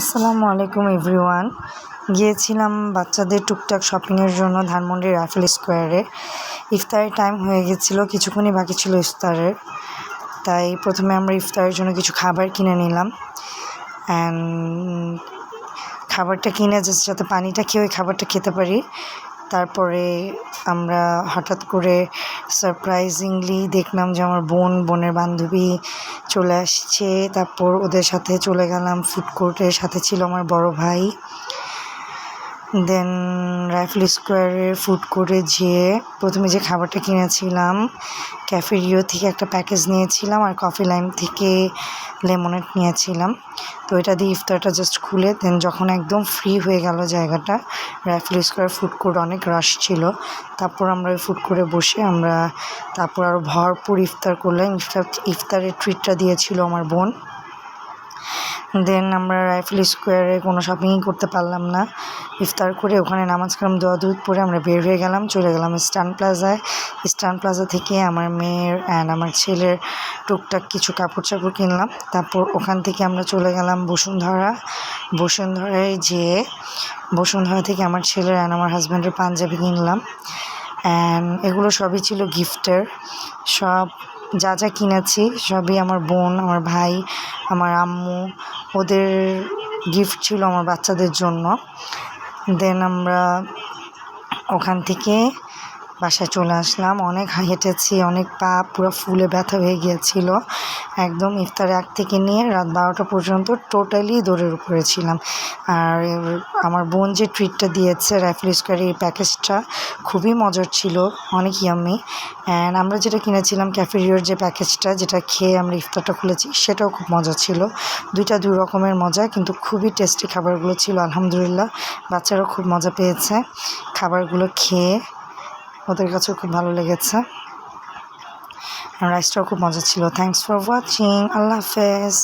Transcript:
আসসালামু আলাইকুম এভরিওয়ান। গিয়েছিলাম বাচ্চাদের টুকটাক শপিংয়ের জন্য ধানমন্ডির রাফেল স্কোয়ারে। ইফতারের টাইম হয়ে গেছিলো, কিছুক্ষণই বাকি ছিল ইফতারের। তাই প্রথমে আমরা ইফতারের জন্য কিছু খাবার কিনে নিলাম। অ্যান্ড খাবারটা কিনে জাস্ট যাতে পানিটা খেয়ে ওই খাবারটা খেতে পারি। তারপরে আমরা হঠাৎ করে সারপ্রাইজিংলি দেখলাম যে আমার বোনের বান্ধবী চলে আসছে। তারপর ওদের সাথে চলে গেলাম ফুড কোর্টের, সাথে ছিল আমার বড় ভাই। দেন রাইফেল স্কোয়ারের ফুড কোর্টে যেয়ে প্রথমে যে খাবারটা কিনেছিলাম, ক্যাফে রিও থেকে একটা প্যাকেজ নিয়েছিলাম আর কফি লাইম থেকে লেমনেড নিয়েছিলাম। তো এটা দিয়ে ইফতারটা জাস্ট খুলে দেন যখন একদম ফ্রি হয়ে গেল জায়গাটা, রাইফেল স্কোয়ার ফুড কোর্ট অনেক রাশ ছিল। তারপর আমরা ওই ফুড কোর্টে বসে তারপর আরও ভরপুর ইফতার করলাম। ইফতারের ট্রিটটা দিয়েছিল আমার বোন। দেন আমরা রাইফেল স্কোয়ারে কোনো শপিংই করতে পারলাম না। ইফতার করে ওখানে নামাজ কালাম দোয়া দুধ পরে আমরা বের হয়ে গেলাম, চলে গেলাম ইস্টার্ন প্লাজায়। ইস্টার্ন প্লাজা থেকে আমার মেয়ের অ্যান্ড আমার ছেলের টুকটাক কিছু কাপড় চাপড় কিনলাম। তারপর ওখান থেকে আমরা চলে গেলাম বসুন্ধরায় যেয়ে বসুন্ধরা থেকে আমার ছেলের অ্যান্ড আমার হাজব্যান্ডের পাঞ্জাবি কিনলাম। অ্যান্ড এগুলো সবই ছিল গিফটের। সব যা যা কিনেছি সবই আমার বোন, আমার ভাই, আমার আম্মু, ওদের গিফট ছিল আমার বাচ্চাদের জন্য। দেন আমরা ওখান থেকে বাসায় চলে আসলাম। অনেক হেঁটেছি, অনেক পা পুরো ফুলে ব্যথা হয়ে গিয়েছিল। একদম ইফতার এক থেকে নিয়ে রাত 12টা পর্যন্ত টোটালি দৌড়ের উপরে ছিলাম। আর আমার বোন যে ট্রিটটা দিয়েছে রাইফেল স্কোয়ারের এই প্যাকেজটা খুবই মজার ছিল, অনেক ইয়াম্মি। অ্যান্ড আমরা যেটা কিনেছিলাম ক্যাফে রিওর যে প্যাকেজটা, যেটা খেয়ে আমরা ইফতারটা খুলেছি, সেটাও খুব মজা ছিল। দুই রকমের মজা, কিন্তু খুবই টেস্টি খাবারগুলো ছিল। আলহামদুলিল্লাহ, বাচ্চারাও খুব মজা পেয়েছে খাবারগুলো খেয়ে, ওদের কাছেও খুব ভালো লেগেছে। রাইসটাও খুব মজা ছিল। Thanks for watching. আল্লাহ হাফেজ।